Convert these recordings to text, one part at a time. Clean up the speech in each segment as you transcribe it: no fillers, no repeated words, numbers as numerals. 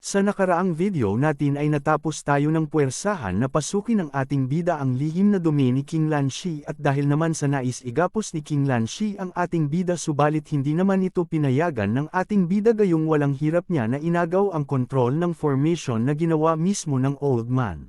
Sa nakaraang video natin ay natapos tayo ng puwersahan na pasukin ng ating bida ang lihim na domain ni King Lanshi at dahil naman sa nais igapos ni King Lanshi ang ating bida subalit hindi naman ito pinayagan ng ating bida gayong walang hirap niya na inagaw ang kontrol ng formation na ginawa mismo ng Old Man.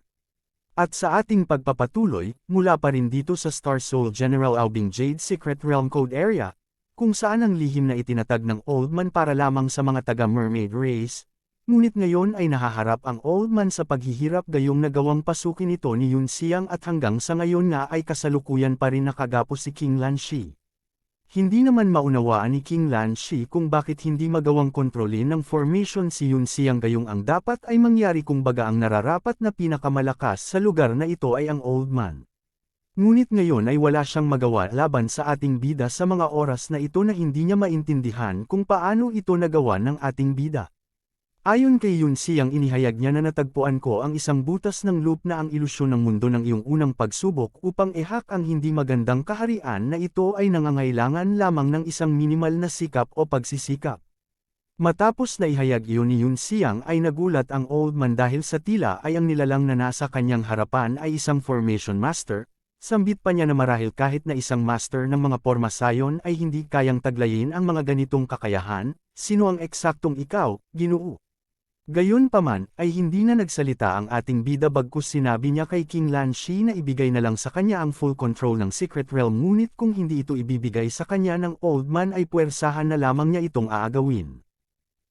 At sa ating pagpapatuloy, mula pa rin dito sa Star Soul General Aubing Jade Secret Realm Code Area, kung saan ang lihim na itinatag ng Old Man para lamang sa mga taga-mermaid race. Ngunit ngayon ay nahaharap ang Old Man sa paghihirap gayong nagawang pasukin ito ni Yun Xiang at hanggang sa ngayon nga ay kasalukuyan pa rin nakagapos si King Lanshi. Hindi naman maunawaan ni King Lanshi kung bakit hindi magawang kontrolin ng formation si Yun Xiang gayong ang dapat ay mangyari kung baga ang nararapat na pinakamalakas sa lugar na ito ay ang Old Man. Ngunit ngayon ay wala siyang magawa laban sa ating bida sa mga oras na ito na hindi niya maintindihan kung paano ito nagawa ng ating bida. Ayon kay Yun Xiang inihayag niya na natagpuan ko ang isang butas ng loop na ang ilusyon ng mundo ng iyong unang pagsubok upang ihak ang hindi magandang kaharian na ito ay nangangailangan lamang ng isang minimal na sikap o pagsisikap. Matapos na ihayag iyon ni Yun Xiang ay nagulat ang Old Man dahil sa tila ay ang nilalang na nasa kanyang harapan ay isang formation master, sambit pa niya na marahil kahit na isang master ng mga pormasayon ay hindi kayang taglayin ang mga ganitong kakayahan, sino ang eksaktong ikaw, Ginoo? Gayunpaman, ay hindi na nagsalita ang ating bida bagkus sinabi niya kay King Lanshi na ibigay na lang sa kanya ang full control ng Secret Realm ngunit kung hindi ito ibibigay sa kanya ng Old Man ay puwersahan na lamang niya itong aagawin.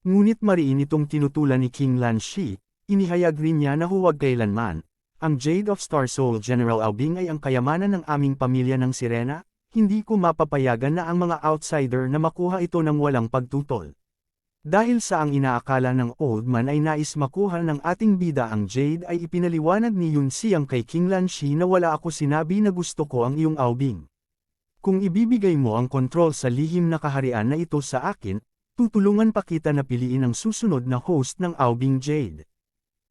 Ngunit mariin itong tinutulan ni King Lanshi, inihayag rin niya na huwag kailanman, ang Jade of Star Soul General Aubing ay ang kayamanan ng aming pamilya ng Sirena, hindi ko mapapayagan na ang mga outsider na makuha ito ng walang pagtutol. Dahil sa ang inaakala ng Old Man ay nais makuha ng ating bida ang Jade ay ipinaliwanag ni Yun Xiang kay King Lanshi na wala ako sinabi na gusto ko ang iyong Aubing. Kung ibibigay mo ang kontrol sa lihim na kaharian na ito sa akin, tutulungan pa kita na piliin ang susunod na host ng Aubing Jade.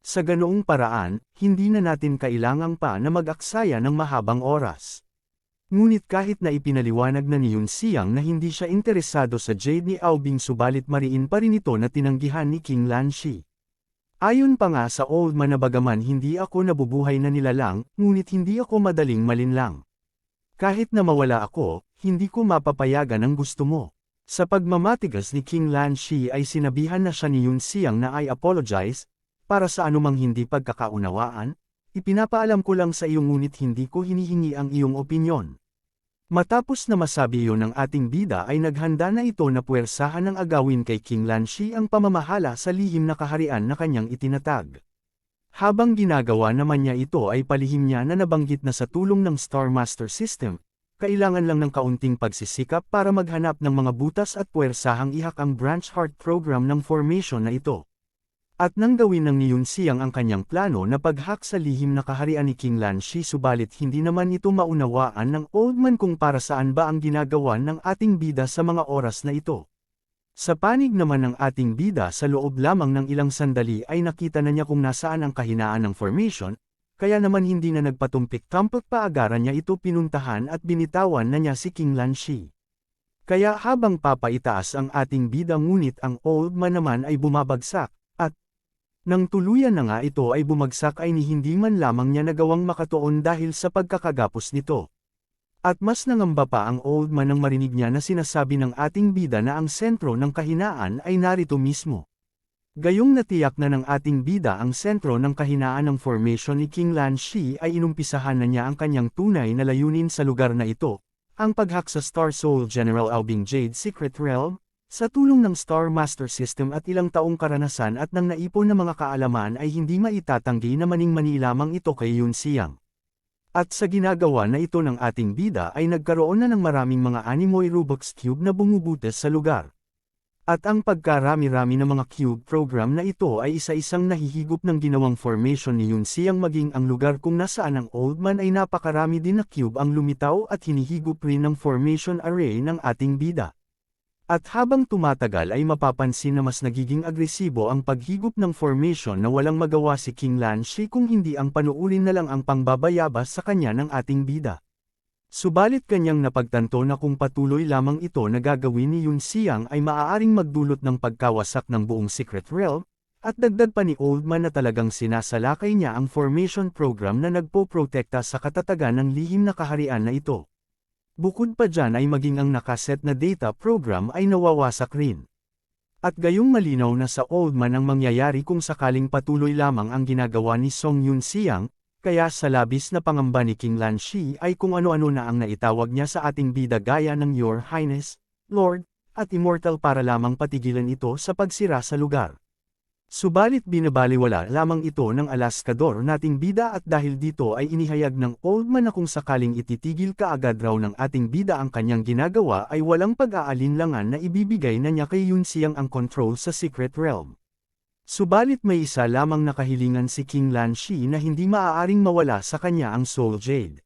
Sa ganoong paraan, hindi na natin kailangang pa na mag-aksaya ng mahabang oras. Ngunit kahit na ipinaliwanag na ni Yun Xiang na hindi siya interesado sa Jade ni Aubing subalit mariin pa rin ito na tinanggihan ni King Lanshi. Ayon pa nga sa Old Man na bagaman hindi ako nabubuhay na nilalang, ngunit hindi ako madaling malinlang. Kahit na mawala ako, hindi ko mapapayagan ang gusto mo. Sa pagmamatigas ni King Lanshi ay sinabihan na siya ni Yun Xiang na I apologize, para sa anumang hindi pagkakaunawaan, ipinapaalam ko lang sa iyo ngunit hindi ko hinihingi ang iyong opinyon. Matapos na masabi iyon ng ating bida ay naghanda na ito na puwersahan ng agawin kay King Lanshi ang pamamahala sa lihim na kaharian na kanyang itinatag. Habang ginagawa naman niya ito ay palihim niya na nabanggit na sa tulong ng Star Master System, kailangan lang ng kaunting pagsisikap para maghanap ng mga butas at puwersahang ihak ang Branch Heart Program ng formation na ito. At nang gawin ng ni Yun Xiang ang kanyang plano na paghak sa lihim na kaharian ni King Lanshi subalit hindi naman ito maunawaan ng Old Man kung para saan ba ang ginagawa ng ating bida sa mga oras na ito. Sa panig naman ng ating bida sa loob lamang ng ilang sandali ay nakita na niya kung nasaan ang kahinaan ng formation, kaya naman hindi na nagpatumpik-tampik pa agaran niya ito pinuntahan at binitawan na niya si King Lanshi. Kaya habang papaitaas ang ating bida ngunit ang Old Man naman ay bumabagsak. Nang tuluyan na nga ito ay bumagsak ay ni hindi man lamang niya nagawang makatuon dahil sa pagkakagapos nito. At mas nangamba pa ang Old Man nang marinig niya na sinasabi ng ating bida na ang sentro ng kahinaan ay narito mismo. Gayong natiyak na ng ating bida ang sentro ng kahinaan ng formation ni King Lanshi ay inumpisahan na niya ang kanyang tunay na layunin sa lugar na ito, ang paghak sa Star Soul General Aubing Jade Secret Realm. Sa tulong ng Star Master System at ilang taong karanasan at ng naipon na mga kaalaman ay hindi maitatanggi na maning-mani lamang ito kay Yun Xiang. At sa ginagawa na ito ng ating bida ay nagkaroon na ng maraming mga animoy Rubik's Cube na bumubutas sa lugar. At ang pagkarami-rami ng mga cube program na ito ay isa-isang nahihigop ng ginawang formation ni Yun Xiang maging ang lugar kung nasaan ang Old Man ay napakarami din na cube ang lumitaw at hinihigop rin ng formation array ng ating bida. At habang tumatagal ay mapapansin na mas nagiging agresibo ang paghigop ng formation na walang magawa si King Lanshi kung hindi ang panuulin na lang ang pangbabayabas sa kanya ng ating bida. Subalit kanyang napagtanto na kung patuloy lamang ito na gagawin ni Yun Xiang ay maaaring magdulot ng pagkawasak ng buong Secret Realm, At dagdag pa ni Oldman na talagang sinasalakay niya ang formation program na nagpo-protekta sa katatagan ng lihim na kaharian na ito. Bukod pa dyan ay maging ang nakaset na data program ay nawawasak rin. At gayong malinaw na sa Oldman ang mangyayari kung sakaling patuloy lamang ang ginagawa ni Song Yun-siang, kaya sa labis na pangamba ni King Lanshi ay kung ano-ano na ang naitawag niya sa ating bida gaya ng Your Highness, Lord, at Immortal para lamang patigilan ito sa pagsira sa lugar. Subalit binabaliwala lamang ito ng alaskador nating bida at dahil dito ay inihayag ng Oldman na kung sakaling ititigil kaagad raw ng ating bida ang kanyang ginagawa ay walang pag-aalinlangan na ibibigay na niya kay Yun-siang ang control sa Secret Realm. Subalit may isa lamang na kahilingan si King Lanshi na hindi maaaring mawala sa kanya ang Soul Jade.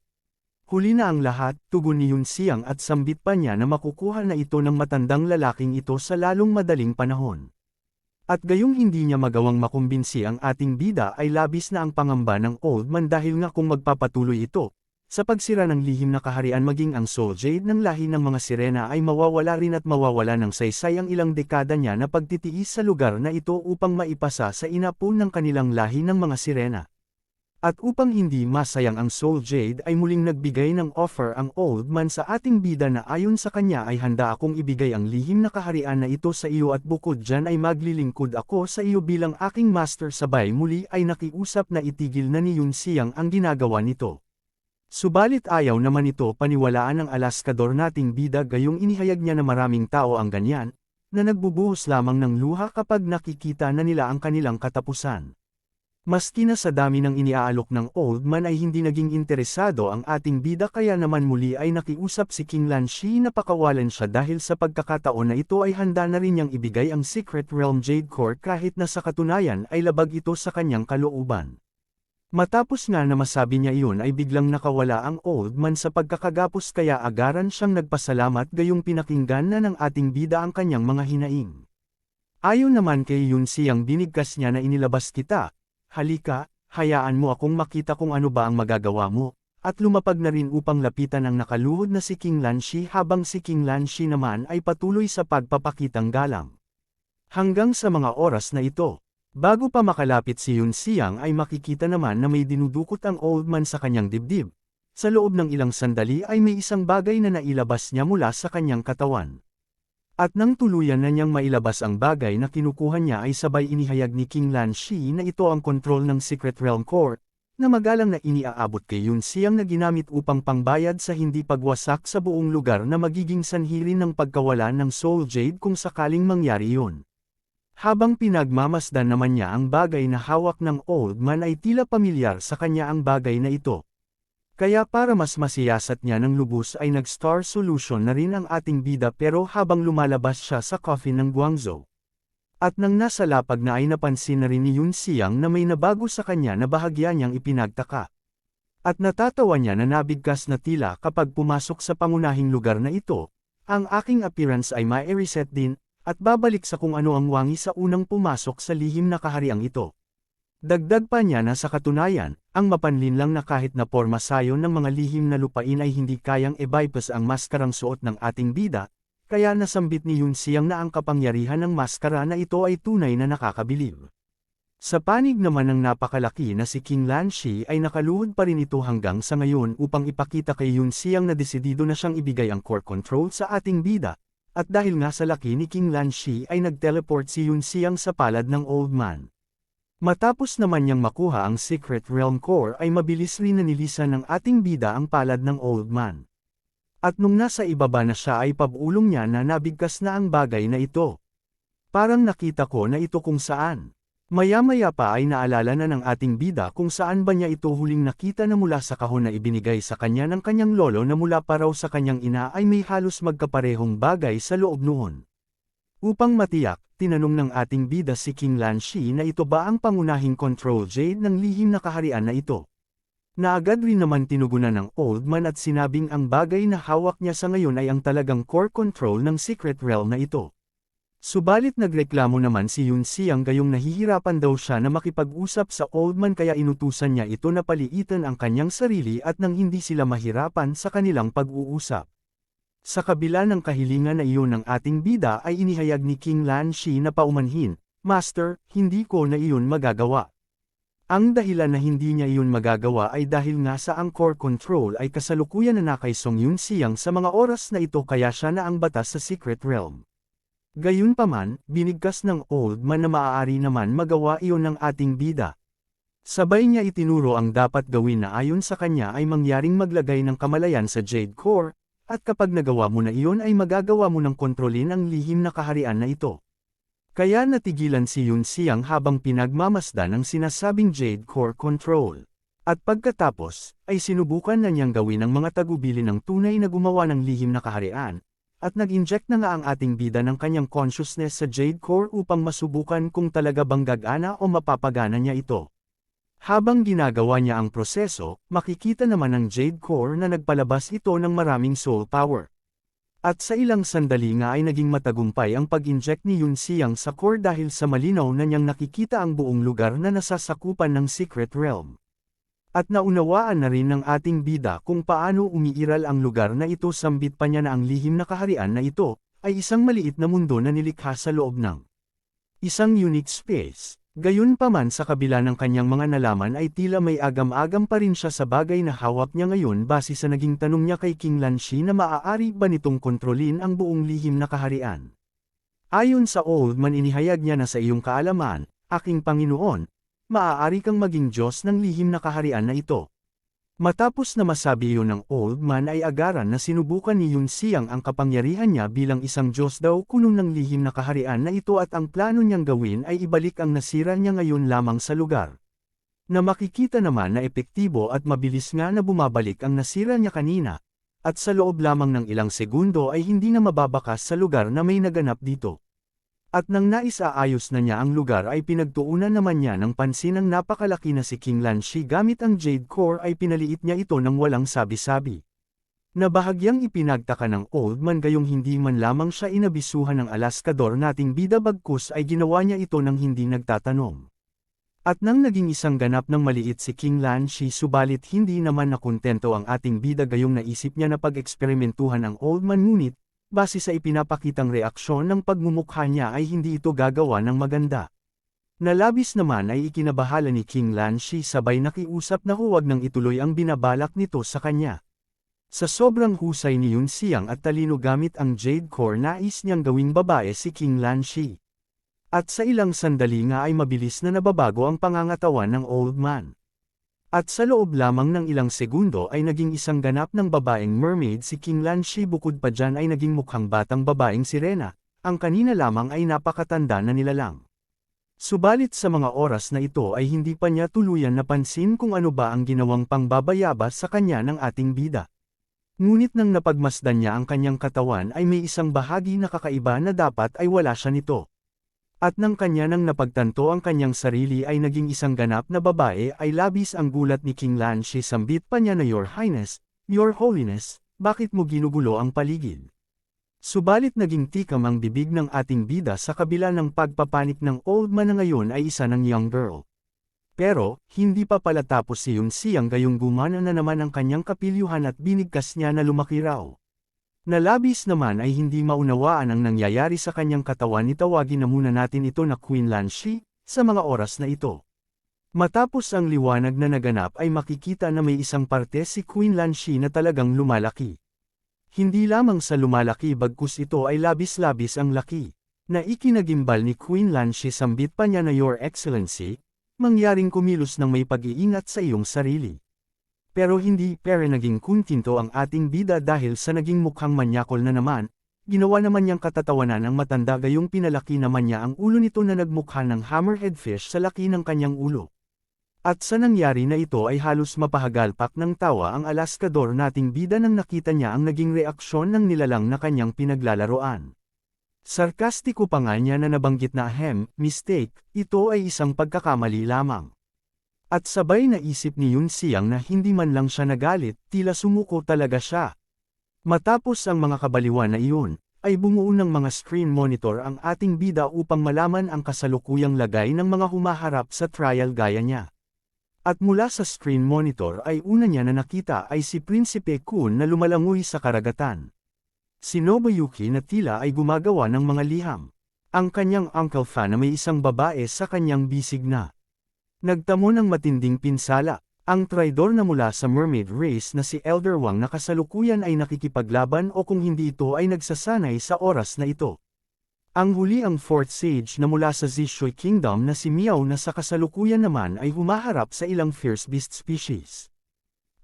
Huli na ang lahat, tugon ni Yun-siang at sambit pa niya na makukuha na ito ng matandang lalaking ito sa lalong madaling panahon. At gayong hindi niya magawang makumbinsi ang ating bida ay labis na ang pangamba ng Oldman dahil nga kung magpapatuloy ito, sa pagsira ng lihim na kaharian maging ang Soul Jade ng lahi ng mga sirena ay mawawala rin at mawawala ng saysay ang ilang dekada niya na pagtitiis sa lugar na ito upang maipasa sa inapon ng kanilang lahi ng mga sirena. At upang hindi masayang ang Soul Jade ay muling nagbigay ng offer ang Oldman sa ating bida na ayon sa kanya ay handa akong ibigay ang lihim na kaharian na ito sa iyo at bukod dyan ay maglilingkod ako sa iyo bilang aking master sabay muli ay nakiusap na itigil na ni Yun-siang ang ginagawa nito. Subalit ayaw naman ito paniwalaan ng alaskador nating bida gayong inihayag niya na maraming tao ang ganyan, na nagbubuhos lamang ng luha kapag nakikita na nila ang kanilang katapusan. Maski na sa dami ng iniaalok ng Oldman ay hindi naging interesado ang ating bida kaya naman muli ay nakiusap si King Lanshi na pakawalan siya dahil sa pagkakataon na ito ay handa na rin niyang ibigay ang Secret Realm Jade Core kahit na sa katunayan ay labag ito sa kanyang kalooban. Matapos nga na masabi niya iyon ay biglang nakawala ang Oldman sa pagkakagapos kaya agaran siyang nagpasalamat gayong pinakinggan na ng ating bida ang kanyang mga hinaing. Ayon naman kay Yun-siang binigkas niya na inilabas kita. Halika, hayaan mo akong makita kung ano ba ang magagawa mo, at lumapag na rin upang lapitan ang nakaluhod na si King Lanshi habang si King Lanshi naman ay patuloy sa pagpapakitang galang. Hanggang sa mga oras na ito, bago pa makalapit si Yun-siang ay makikita naman na may dinudukot ang Oldman sa kanyang dibdib. Sa loob ng ilang sandali ay may isang bagay na nailabas niya mula sa kanyang katawan. At nang tuluyan na niyang mailabas ang bagay na kinukuha niya ay sabay inihayag ni King Lanshi na ito ang kontrol ng Secret Realm Core, na magalang na iniaabot kay Yun-siang na ginamit upang pangbayad sa hindi pagwasak sa buong lugar na magiging sanhi rin ng pagkawalan ng Soul Jade kung sakaling mangyari yun. Habang pinagmamasdan naman niya ang bagay na hawak ng Oldman ay tila pamilyar sa kanya ang bagay na ito. Kaya para mas masiyasat niya ng lubos ay nag-star solution na rin ang ating bida pero habang lumalabas siya sa coffin ng Guangzhou. At nang nasa lapag na ay napansin na rin ni Yun-siang na may nabago sa kanya na bahagya niyang ipinagtaka. At natatawa niya na nabigkas na tila kapag pumasok sa pangunahing lugar na ito, ang aking appearance ay ma-reset din, at babalik sa kung ano ang wangi sa unang pumasok sa lihim na kahariang ito. Dagdag pa niya na sa katunayan, ang mapanlinlang na kahit na porma sayon ng mga lihim na lupain ay hindi kayang i-bypass ang maskarang suot ng ating bida, kaya nasambit ni Yun-siang na ang kapangyarihan ng maskara na ito ay tunay na nakakabilib. Sa panig naman ng napakalaki na si King Lanshi ay nakaluhod pa rin ito hanggang sa ngayon upang ipakita kay Yun-siang na desidido na siyang ibigay ang core control sa ating bida, at dahil nga sa laki ni King Lanshi ay nag-teleport si Yun-siang sa palad ng Oldman. Matapos naman niyang makuha ang Secret Realm Core ay mabilis rin nanilisan ng ating bida ang palad ng Oldman. At nung nasa ibaba na siya ay pabulong niya na nabigkas na ang bagay na ito. Parang nakita ko na ito kung saan. Maya-maya pa ay naalala na ng ating bida kung saan ba niya ito huling nakita na mula sa kahon na ibinigay sa kanya ng kanyang lolo na mula pa raw sa kanyang ina ay may halos magkaparehong bagay sa loob noon. Upang matiyak, tinanong ng ating bida si King Lanshi na ito ba ang pangunahing control jade ng lihim na kaharian na ito. Naagad rin naman tinugunan ng Oldman at sinabing ang bagay na hawak niya sa ngayon ay ang talagang core control ng Secret Realm na ito. Subalit nagreklamo naman si Yun-siang gayong nahihirapan daw siya na makipag-usap sa Oldman kaya inutusan niya ito na paliitan ang kanyang sarili at nang hindi sila mahirapan sa kanilang pag-uusap. Sa kabila ng kahilingan na iyon ng ating bida ay inihayag ni King Lanshi na paumanhin, Master, hindi ko na iyon magagawa. Ang dahilan na hindi niya iyon magagawa ay dahil nga sa ang core control ay kasalukuyan na kay Song Yun-siang sa mga oras na ito kaya siya na ang batas sa Secret Realm. Gayunpaman, binigkas ng Old Man na maaari naman magawa iyon ng ating bida. Sabay niya itinuro ang dapat gawin na ayon sa kanya ay mangyaring maglagay ng kamalayan sa Jade Core, at kapag nagawa mo na iyon ay magagawa mo ng kontrolin ang lihim na kaharian na ito. Kaya natigilan si Yun-siang habang pinagmamasdan ang sinasabing Jade Core Control. At pagkatapos, ay sinubukan na niyang gawin ang mga tagubili ng tunay na gumawa ng lihim na kaharian, at nag-inject na nga ang ating bida ng kanyang consciousness sa Jade Core upang masubukan kung talaga bang gagana o mapapagana niya ito. Habang ginagawa niya ang proseso, makikita naman ng Jade Core na nagpalabas ito ng maraming soul power. At sa ilang sandali nga ay naging matagumpay ang pag-inject ni Yun-siang sa core dahil sa malinaw na niyang nakikita ang buong lugar na nasasakupan ng Secret Realm. At naunawaan na rin ng ating bida kung paano umiiral ang lugar na ito sambit pa niya na ang lihim na kaharian na ito, ay isang maliit na mundo na nilikha sa loob ng isang unique space. Gayunpaman sa kabila ng kanyang mga nalaman ay tila may agam-agam pa rin siya sa bagay na hawak niya ngayon base sa naging tanong niya kay King Lanshi na maaari ba nitong kontrolin ang buong lihim na kaharian. Ayon sa Old Man inihayag niya na sa iyong kaalaman, aking Panginoon, maaari kang maging Diyos ng lihim na kaharian na ito. Matapos na masabi iyon ng Old Man ay agaran na sinubukan ni Yun-siang ang kapangyarihan niya bilang isang Diyos daw kuno ng lihim na kaharian na ito at ang plano niyang gawin ay ibalik ang nasira niya ngayon lamang sa lugar. Na makikita naman na epektibo at mabilis nga na bumabalik ang nasira niya kanina, at sa loob lamang ng ilang segundo ay hindi na mababakas sa lugar na may naganap dito. At nang naisaayos na niya ang lugar ay pinagtuunan naman niya ng pansin ang napakalaki na si King Lanshi gamit ang Jade Core ay pinaliit niya ito ng walang sabi-sabi. Na bahagyang ipinagtaka ng Old Man gayong hindi man lamang siya inabisuhan ng alaskador nating bida bagkus ay ginawa niya ito ng hindi nagtatanong. At nang naging isang ganap ng maliit si King Lanshi subalit hindi naman nakontento ang ating bida gayong naisip niya na pag-eksperimentuhan ang Old Man ngunit, base sa ipinapakitang reaksyon ng pagmumukha niya ay hindi ito gagawa ng maganda. Nalabis naman ay ikinabahala ni King Lanshi sabay nakiusap na huwag nang ituloy ang binabalak nito sa kanya. Sa sobrang husay ni Yun-siang at talino gamit ang Jade Core nais niyang gawing babae si King Lanshi. At sa ilang sandali nga ay mabilis na nababago ang pangangatawan ng Old Man. At sa loob lamang ng ilang segundo ay naging isang ganap ng babaeng mermaid si King Lanshi bukod pa dyan ay naging mukhang batang babaeng sirena, ang kanina lamang ay napakatanda na nilalang. Subalit sa mga oras na ito ay hindi pa niya tuluyan napansin kung ano ba ang ginawang pangbabayabas sa kanya ng ating bida. Ngunit nang napagmasdan niya ang kanyang katawan ay may isang bahagi na kakaiba na dapat ay wala siya nito. At nang kanya nang napagtanto ang kanyang sarili ay naging isang ganap na babae ay labis ang gulat ni King Lanshi sambit pa niya na Your Highness, Your Holiness, bakit mo ginugulo ang paligid? Subalit naging tikam ang bibig ng ating bida sa kabila ng pagpapanik ng Old Man na ngayon ay isa ng young girl. Pero, hindi pa pala tapos si Yun-siang gayong gumana na naman ang kanyang kapilyuhan at binigkas niya na lumaki raw. Nalabis naman ay hindi maunawaan ang nangyayari sa kanyang katawan itawagin na muna natin ito na Queen Lanshi, sa mga oras na ito. Matapos ang liwanag na naganap ay makikita na may isang parte si Queen Lanshi na talagang lumalaki. Hindi lamang sa lumalaki bagkus ito ay labis-labis ang laki, na ikinagimbal ni Queen Lanshi sambit pa niya na Your Excellency, mangyaring kumilos ng may pag-iingat sa iyong sarili. Pero hindi naging kuntinto ang ating bida dahil sa naging mukhang manyakol na naman, ginawa naman niyang katatawanan ang matanda gayong pinalaki naman niya ang ulo nito na nagmukha ng hammerhead fish sa laki ng kanyang ulo. At sa nangyari na ito ay halos mapahagalpak ng tawa ang alaskador nating bida nang nakita niya ang naging reaksyon ng nilalang na kanyang pinaglalaroan. Sarkastiko pa nga niya na nabanggit na mistake, ito ay isang pagkakamali lamang. At sabay naisip ni Yun-siang na hindi man lang siya nagalit, tila sumuko talaga siya. Matapos ang mga kabaliwan na iyon, ay bumuo ng mga screen monitor ang ating bida upang malaman ang kasalukuyang lagay ng mga humaharap sa trial gaya niya. At mula sa screen monitor ay una niya na nakita ay si Prinsipe Kun na lumalangoy sa karagatan. Si Nobuyuki na tila ay gumagawa ng mga liham. ang kanyang Uncle Fa na may isang babae sa kanyang bisig na. Nagtamo ng matinding pinsala, ang traidor na mula sa mermaid race na si Elder Wang na kasalukuyan ay nakikipaglaban o kung hindi ito ay nagsasanay sa oras na ito. Ang huli ang fourth sage na mula sa Zishui Kingdom na si Miao na sa kasalukuyan naman ay humaharap sa ilang fierce beast species.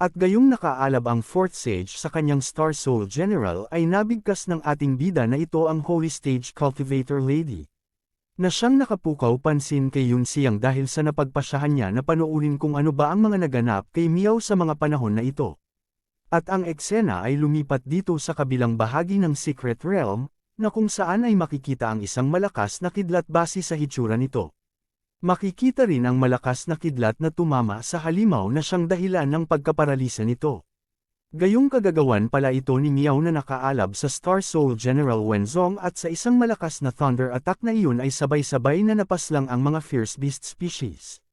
At gayong nakaalab ang fourth sage sa kanyang Star Soul General ay nabigkas ng ating bida na ito ang Holy Stage Cultivator Lady. Na siyang nakapukaw pansin kay Yun Xiang dahil sa napagpasyahan niya na panoorin kung ano ba ang mga naganap kay Miao sa mga panahon na ito. At ang eksena ay lumipat dito sa kabilang bahagi ng Secret Realm, na kung saan ay makikita ang isang malakas na kidlat base sa hitsura nito. Makikita rin ang malakas na kidlat na tumama sa halimaw na siyang dahilan ng pagkaparalisa nito. Gayong kagagawan pala ito ni Miao na nakaalab sa Star Soul General Wenzong at sa isang malakas na thunder attack na iyon ay sabay-sabay na napaslang ang mga fierce beast species.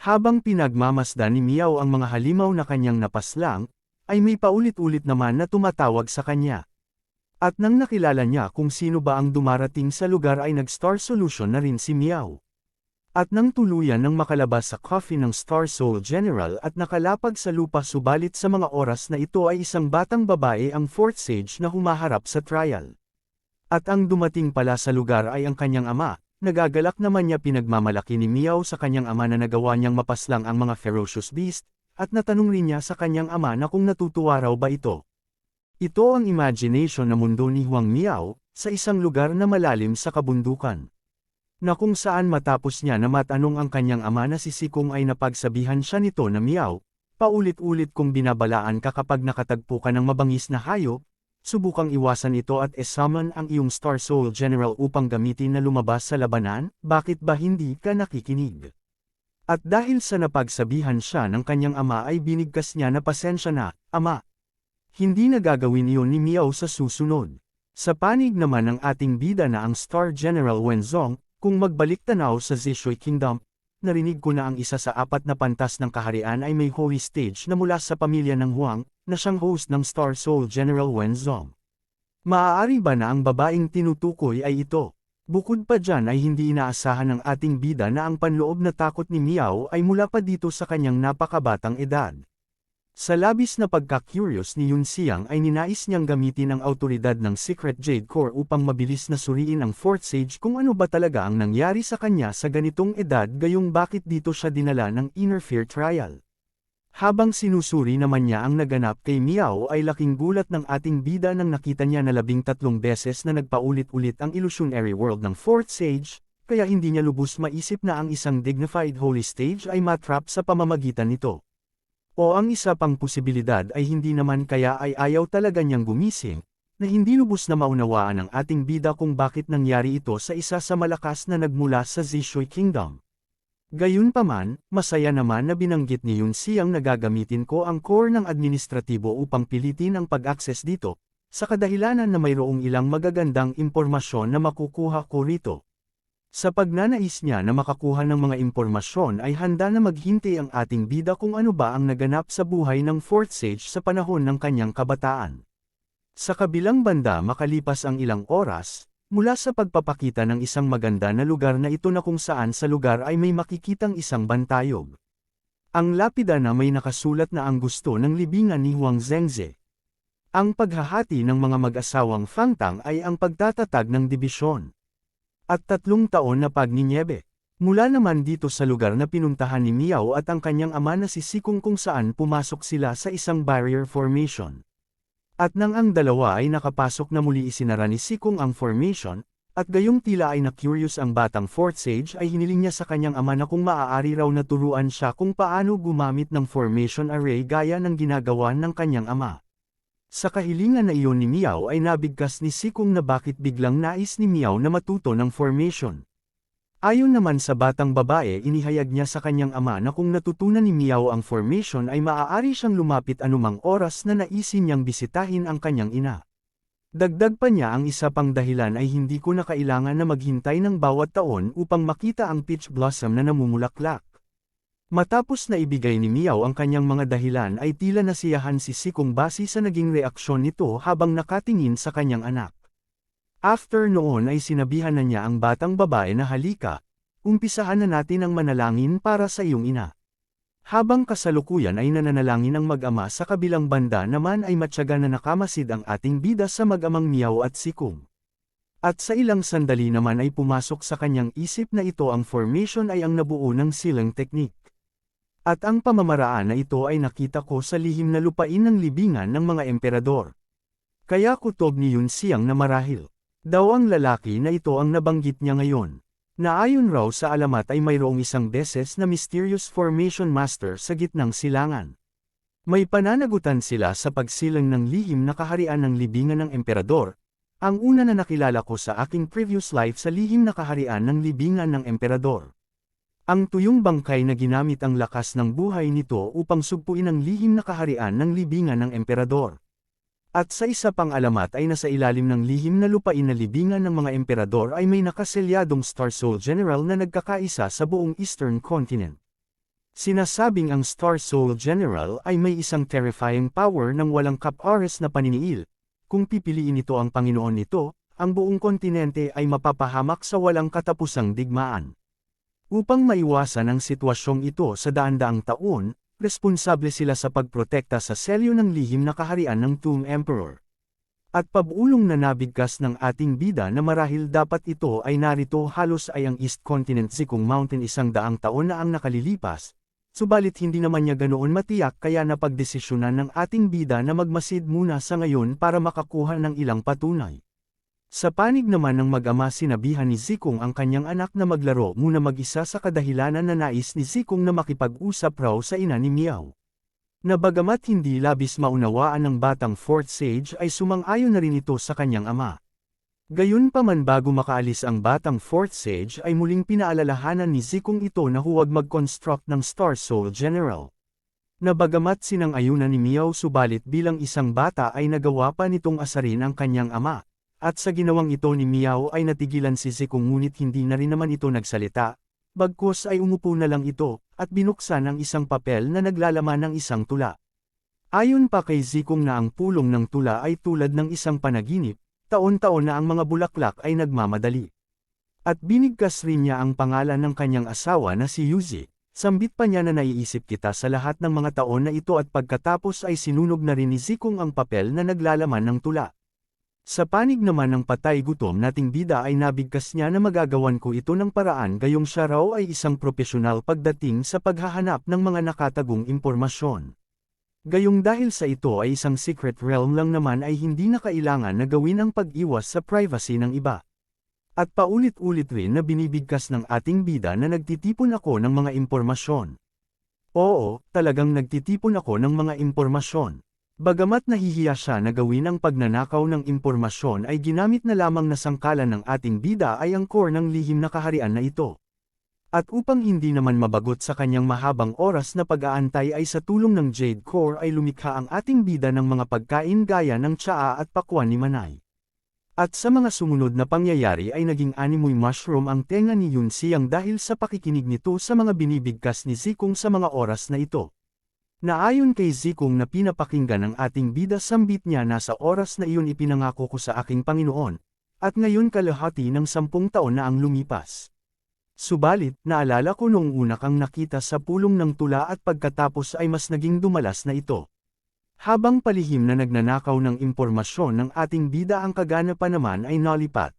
Habang pinagmamasdan ni Miao ang mga halimaw na kanyang napaslang, ay may paulit-ulit naman na tumatawag sa kanya. At nang nakilala niya kung sino ba ang dumarating sa lugar ay nag-Star Solution na rin si Miao. At nang tuluyan ng makalabas sa coffin ng Star Soul General at nakalapag sa lupa subalit sa mga oras na ito ay isang batang babae ang fourth sage na humaharap sa trial. At ang dumating pala sa lugar ay ang kanyang ama, nagagalak naman niya pinagmamalaki ni Miao sa kanyang ama na nagawa niyang mapaslang ang mga ferocious beast, at natanong rin niya sa kanyang ama na kung natutuwa raw ba ito. Ito ang imagination na mundo ni Huang Miao, sa isang lugar na malalim sa kabundukan. Na kung saan matapos niya na matanong ang kanyang ama na si Sikong ay napagsabihan siya nito na Miao, paulit-ulit kong binabalaan ka kapag nakatagpo ka ng mabangis na hayop, subukang iwasan ito at e-summon ang iyong Star Soul General upang gamitin na lumabas sa labanan, bakit ba hindi ka nakikinig? At dahil sa napagsabihan siya ng kanyang ama ay binigkas niya na pasensya na, ama. Hindi na gagawin iyon ni Miao sa susunod. Sa panig naman ng ating bida na ang Star General Wenzong, kung magbalik tanaw sa Zishui Kingdom, narinig ko na ang isa sa 4 na pantas ng kaharian ay may holy stage na mula sa pamilya ng Huang, na siyang host ng Star Soul General Wenzong. Maaari ba na ang babaeng tinutukoy ay ito? Bukod pa dyan ay hindi inaasahan ng ating bida na ang panloob na takot ni Miao ay mula pa dito sa kanyang napakabatang edad. Sa labis na pagka-curious ni Yun Xiang ay ninais niyang gamitin ang autoridad ng Secret Jade Core upang mabilis na suriin ang Fourth Sage kung ano ba talaga ang nangyari sa kanya sa ganitong edad gayong bakit dito siya dinala ng Inner Fear Trial. Habang sinusuri naman niya ang naganap kay Miao ay laking gulat ng ating bida nang nakita niya na 13 beses na nagpaulit-ulit ang illusionary world ng Fourth Sage, kaya hindi niya lubos maisip na ang isang dignified holy stage ay matrap sa pamamagitan nito. O ang isa pang posibilidad ay hindi naman kaya ay ayaw talaga niyang gumising, na hindi lubos na maunawaan ng ating bida kung bakit nangyari ito sa isa sa malakas na nagmula sa Zishui Kingdom. Gayunpaman, masaya naman na binanggit ni Yun Xiang na gagamitin ko ang core ng administratibo upang pilitin ang pag-access dito, sa kadahilanan na mayroong ilang magagandang impormasyon na makukuha ko rito. Sa pagnanais niya na makakuha ng mga impormasyon ay handa na maghintay ang ating bida kung ano ba ang naganap sa buhay ng Fourth Sage sa panahon ng kanyang kabataan. Sa kabilang banda makalipas ang ilang oras, mula sa pagpapakita ng isang maganda na lugar na ito na kung saan sa lugar ay may makikitang isang bantayog. Ang lapida na may nakasulat na ang gusto ng libingan ni Huang Zhengze. Ang paghahati ng mga mag-asawang Fangtang ay ang pagtatatag ng dibisyon. At 3 taon na pagninyebe. Mula naman dito sa lugar na pinuntahan ni Miao at ang kanyang ama na si Sikong kung saan pumasok sila sa isang barrier formation. At nang ang dalawa ay nakapasok na muli isinara ni Sikong ang formation, at gayong tila ay na-curious ang batang Fourth Sage ay hiniling niya sa kanyang ama na kung maaari raw na turuan siya kung paano gumamit ng formation array gaya ng ginagawa ng kanyang ama. Sa kahilingan na iyon ni Miao ay nabigkas ni Sikong na bakit biglang nais ni Miao na matuto ng formation. Ayon naman sa batang babae inihayag niya sa kanyang ama na kung natutunan ni Miao ang formation ay maaari siyang lumapit anumang oras na naisin niyang bisitahin ang kanyang ina. Dagdag pa niya ang isa pang dahilan ay hindi ko na kailangan na maghintay ng bawat taon upang makita ang peach blossom na namumulaklak. Matapos na ibigay ni Miao ang kanyang mga dahilan ay tila nasiyahan si Sikong base sa naging reaksyon nito habang nakatingin sa kanyang anak. After noon ay sinabihan na niya ang batang babae na halika, umpisahan na natin ang manalangin para sa iyong ina. Habang kasalukuyan ay nananalangin ang mag-ama sa kabilang banda naman ay matyaga na nakamasid ang ating bida sa mag-amang Miao at Sikong. At sa ilang sandali naman ay pumasok sa kanyang isip na ito ang formation ay ang nabuo ng silang technique. At ang pamamaraan na ito ay nakita ko sa lihim na lupain ng libingan ng mga emperador. Kaya kutob ni Yun Siyang na marahil daw ang lalaki na ito ang nabanggit niya ngayon. Na ayon raw sa alamat ay mayroong isang beses na mysterious formation master sa gitnang silangan. May pananagutan sila sa pagsilang ng lihim na kaharian ng libingan ng emperador. Ang una na nakilala ko sa aking previous life sa lihim na kaharian ng libingan ng emperador. Ang tuyong bangkay na ginamit ang lakas ng buhay nito upang sugpuin ang lihim na kaharian ng libingan ng emperador. At sa isa pang alamat ay nasa ilalim ng lihim na lupain na libingan ng mga emperador ay may nakaselyadong Star Soul General na nagkakaisa sa buong Eastern Continent. Sinasabing ang Star Soul General ay may isang terrifying power ng walang kap-oras na paniniil. Kung pipiliin ito ang Panginoon nito, ang buong kontinente ay mapapahamak sa walang katapusang digmaan. Upang maiwasan ang sitwasyong ito sa daan-daang taon, responsable sila sa pagprotekta sa selyo ng lihim na kaharian ng Tomb Emperor. At pabulong na nabigkas ng ating bida na marahil dapat ito ay narito halos ay ang East Continent Zikong Mountain 100 taon na ang nakalilipas, subalit hindi naman niya ganoon matiyak kaya napagdesisyonan ng ating bida na magmasid muna sa ngayon para makakuha ng ilang patunay. Sa panig naman ng mag-ama sinabihan ni Zikong ang kanyang anak na maglaro muna mag-isa sa kadahilanan na nais ni Zikong na makipag-usap raw sa ina ni Miao. Na bagamat hindi labis maunawaan ng batang fourth sage ay sumang-ayon na rin ito sa kanyang ama. Gayunpaman bago makaalis ang batang fourth sage ay muling pinaalalahanan ni Zikong ito na huwag mag-construct ng Star Soul General. Na bagamat sinang-ayunan ni Miao subalit bilang isang bata ay nagawa pa nitong asarin ang kanyang ama. At sa ginawang ito ni Miao ay natigilan si Zikong ngunit hindi na rin naman ito nagsalita, bagkus ay umupo na lang ito, at binuksan ang isang papel na naglalaman ng isang tula. Ayon pa kay Zikong na ang pulong ng tula ay tulad ng isang panaginip, taon-taon na ang mga bulaklak ay nagmamadali. At binigkas rin niya ang pangalan ng kanyang asawa na si Yuzi, sambit pa niya na naiisip kita sa lahat ng mga taon na ito at pagkatapos ay sinunog na rin ni Zikong ang papel na naglalaman ng tula. Sa panig naman ng patay gutom nating bida ay nabigkas niya na magagawan ko ito ng paraan gayong siya raw ay isang propesyonal pagdating sa paghahanap ng mga nakatagong impormasyon. Gayong dahil sa ito ay isang secret realm lang naman ay hindi na kailangan na gawin ang pag-iwas sa privacy ng iba. At paulit-ulit rin na binibigkas ng ating bida na nagtitipon ako ng mga impormasyon. Oo, talagang nagtitipon ako ng mga impormasyon. Bagamat nahihiya siya na gawin ang pagnanakaw ng impormasyon ay ginamit na lamang na sangkalan ng ating bida ay ang core ng lihim na kaharian na ito. At upang hindi naman mabagot sa kanyang mahabang oras na pag-aantay ay sa tulong ng Jade Core ay lumikha ang ating bida ng mga pagkain gaya ng tsaa at pakwan ni Manay. At sa mga sumunod na pangyayari ay naging animoy mushroom ang tenga ni Yun Siyang dahil sa pakikinig nito sa mga binibigkas ni Zikong sa mga oras na ito. Naayon kay Zikong na pinapakinggan ng ating bida sambit niya na sa oras na iyon ipinangako ko sa aking Panginoon, at ngayon kalahati ng 10 taon na ang lumipas. Subalit, naalala ko noong una kang nakita sa pulong ng tula at pagkatapos ay mas naging dumalas na ito. Habang palihim na nagnanakaw ng impormasyon ng ating bida ang kaganapan naman ay nalipat.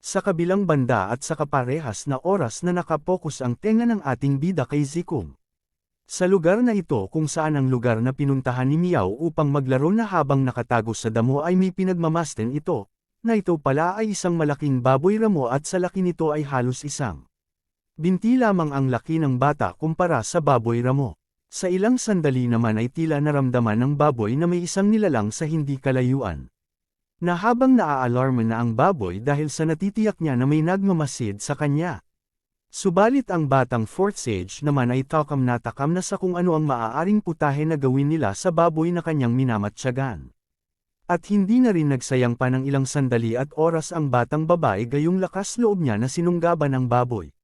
Sa kabilang banda at sa kaparehas na oras na nakapokus ang tenga ng ating bida kay Zikong. Sa lugar na ito kung saan ang lugar na pinuntahan ni Miao upang maglaro na habang nakatago sa damo ay may pinagmamasten ito, na ito pala ay isang malaking baboy ramo at sa laki nito ay halos isang binti lamang ang laki ng bata kumpara sa baboy ramo. Sa ilang sandali naman ay tila naramdaman ng baboy na may isang nilalang sa hindi kalayuan. Na habang naaalarma na ang baboy dahil sa natitiyak niya na may nagmamasid sa kanya. Subalit ang batang fourth sage naman ay takam na sa kung ano ang maaaring putahe na gawin nila sa baboy na kanyang minamatsagan. At hindi na rin nagsayang pa ng ilang sandali at oras ang batang babae gayong lakas loob niya na sinunggaban ang baboy.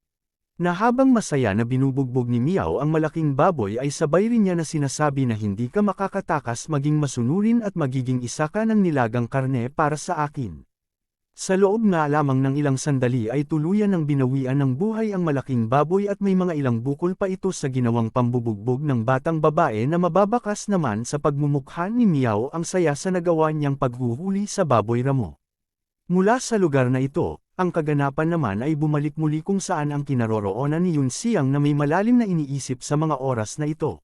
Na habang masaya na binubugbog ni Miao ang malaking baboy ay sabay rin niya na sinasabi na hindi ka makakatakas maging masunurin at magiging isa ka ng nilagang karne para sa akin. Sa loob nga lamang ng ilang sandali ay tuluyan ng binawian ng buhay ang malaking baboy at may mga ilang bukol pa ito sa ginawang pambubugbog ng batang babae na mababakas naman sa pagmumukha ni Meow ang saya sa nagawa niyang paghuhuli sa baboy ramo. Mula sa lugar na ito, ang kaganapan naman ay bumalik muli kung saan ang kinaroroonan ni Yun Xiang na may malalim na iniisip sa mga oras na ito.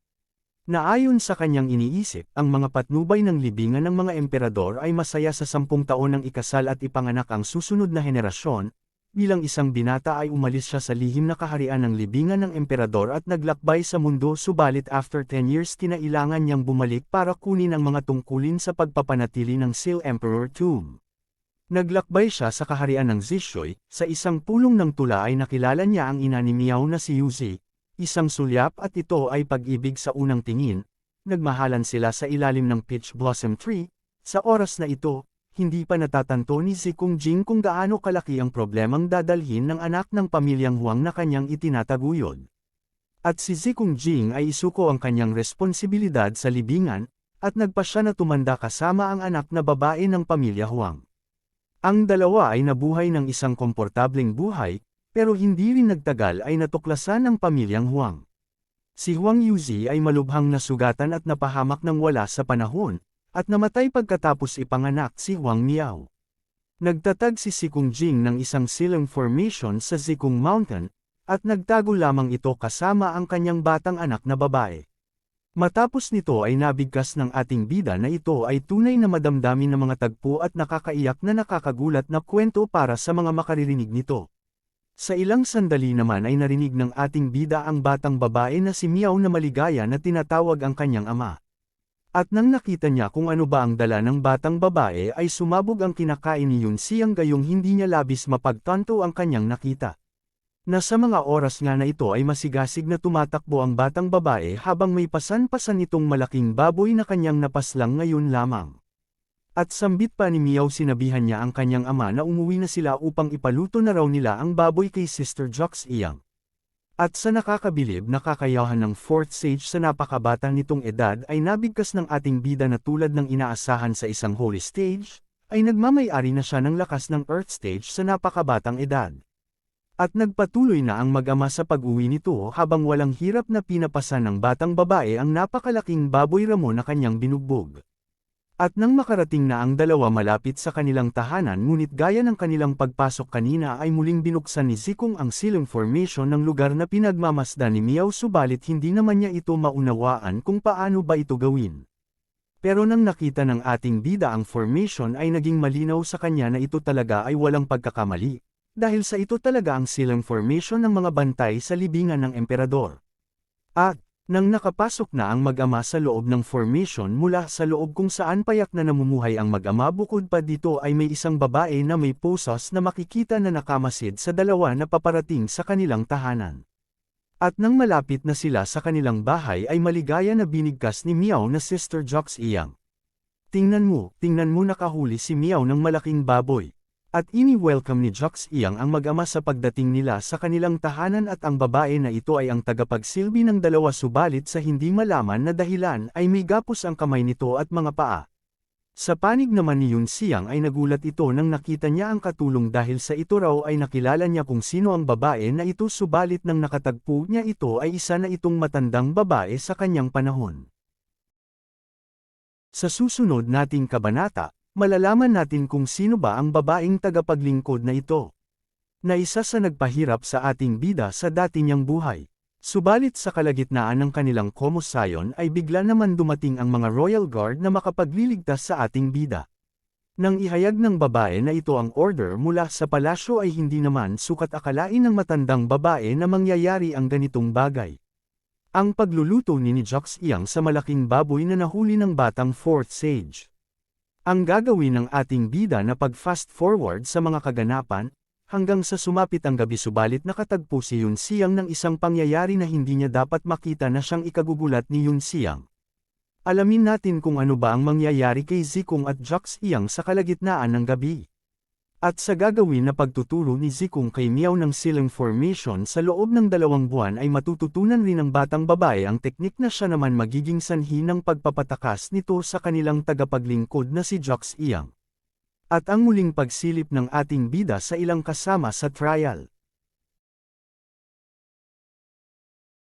Naayon sa kanyang iniisip, ang mga patnubay ng libingan ng mga emperador ay masaya sa 10 taon ng ikasal at ipanganak ang susunod na henerasyon. Bilang isang binata ay umalis siya sa lihim na kaharian ng libingan ng emperador at naglakbay sa mundo, subalit after 10 years kinailangan niyang bumalik para kunin ang mga tungkulin sa pagpapanatili ng Seal Emperor tomb. Naglakbay siya sa kaharian ng Zishui, sa isang pulong ng tula ay nakilala niya ang ina ni Miao na si Yuzi. Isang sulyap at ito ay pag-ibig sa unang tingin. Nagmahalan sila sa ilalim ng peach blossom tree. Sa oras na ito, hindi pa natatanto ni Zikong Jing kung gaano kalaki ang problemang dadalhin ng anak ng pamilyang Huang na kanyang itinataguyod. At si Zikong Jing ay isuko ang kanyang responsibilidad sa libingan, at nagpa siya na tumanda kasama ang anak na babae ng pamilya Huang. Ang dalawa ay nabuhay ng isang komportableng buhay, pero hindi rin nagtagal ay natuklasan ng pamilyang Huang. Si Huang Yuzi ay malubhang nasugatan at napahamak ng wala sa panahon, at namatay pagkatapos ipanganak si Huang Miao. Nagtatag si Zikong Jing ng isang silang formation sa Zikong Mountain, at nagtago lamang ito kasama ang kanyang batang anak na babae. Matapos nito ay nabigkas ng ating bida na ito ay tunay na madamdamin ng mga tagpo at nakakaiyak na nakakagulat na kwento para sa mga makaririnig nito. Sa ilang sandali naman ay narinig ng ating bida ang batang babae na si Miao na maligaya na tinatawag ang kanyang ama. At nang nakita niya kung ano ba ang dala ng batang babae ay sumabog ang kinakain ni Yun Xiang gayong hindi niya labis mapagtanto ang kanyang nakita. Nasa mga oras nga na ito ay masigasig na tumatakbo ang batang babae habang may pasan-pasan itong malaking baboy na kanyang napaslang ngayon lamang. At sambit pa ni Miao sinabihan niya ang kanyang ama na umuwi na sila upang ipaluto na raw nila ang baboy kay Sister Jox Iyang. At sa nakakabilib na kakayahan ng 4th sage sa napakabata nitong edad ay nabigkas ng ating bida na tulad ng inaasahan sa isang holy stage, ay nagmamay-ari na siya ng lakas ng earth stage sa napakabatang edad. At nagpatuloy na ang mag-ama sa pag-uwi nito habang walang hirap na pinapasan ng batang babae ang napakalaking baboy ramo na kanyang binugbog. At nang makarating na ang dalawa malapit sa kanilang tahanan ngunit gaya ng kanilang pagpasok kanina ay muling binuksan ni Zikong ang silang formation ng lugar na pinagmamasdan ni Miao subalit hindi naman niya ito maunawaan kung paano ba ito gawin. Pero nang nakita ng ating bida ang formation ay naging malinaw sa kanya na ito talaga ay walang pagkakamali, dahil sa ito talaga ang silang formation ng mga bantay sa libingan ng emperador. At, nang nakapasok na ang mag-ama sa loob ng formation mula sa loob kung saan payak na namumuhay ang mag-ama bukod pa dito ay may isang babae na may posas na makikita na nakamasid sa dalawa na paparating sa kanilang tahanan. At nang malapit na sila sa kanilang bahay ay maligaya na binigkas ni Miao na Sister Jox Iyang. Tingnan mo nakahuli si Miao ng malaking baboy. At ini-welcome ni Jox Iyang ang mag-ama sa pagdating nila sa kanilang tahanan at ang babae na ito ay ang tagapagsilbi ng dalawa subalit sa hindi malaman na dahilan ay may gapos ang kamay nito at mga paa. Sa panig naman ni Yun Xiang ay nagulat ito nang nakita niya ang katulong dahil sa ito raw ay nakilala niya kung sino ang babae na ito subalit nang nakatagpo niya ito ay isa na itong matandang babae sa kanyang panahon. Sa susunod nating kabanata, malalaman natin kung sino ba ang babaeng tagapaglingkod na ito. Na isa sa nagpahirap sa ating bida sa dati niyang buhay. Subalit sa kalagitnaan ng kanilang komosayon ay bigla naman dumating ang mga Royal Guard na makapagliligtas sa ating bida. Nang ihayag ng babae na ito ang order mula sa palasyo ay hindi naman sukat akalain ng matandang babae na mangyayari ang ganitong bagay. Ang pagluluto ni Jox Iyang sa malaking baboy na nahuli ng batang 4th sage. Ang gagawin ng ating bida na pag-fast forward sa mga kaganapan, hanggang sa sumapit ang gabi subalit nakatagpo si Yun Xiang ng isang pangyayari na hindi niya dapat makita na siyang ikagugulat ni Yun Xiang. Alamin natin kung ano ba ang mangyayari kay Zikong at Jox Iyang sa kalagitnaan ng gabi. At sa gagawin na pagtuturo ni Zikong kay Miao ng silang formation sa loob ng 2 buwan ay matututunan rin ng batang babae ang teknik na siya naman magiging sanhi ng pagpapatakas nito sa kanilang tagapaglingkod na si Jox Iyang. At ang muling pagsilip ng ating bida sa ilang kasama sa trial.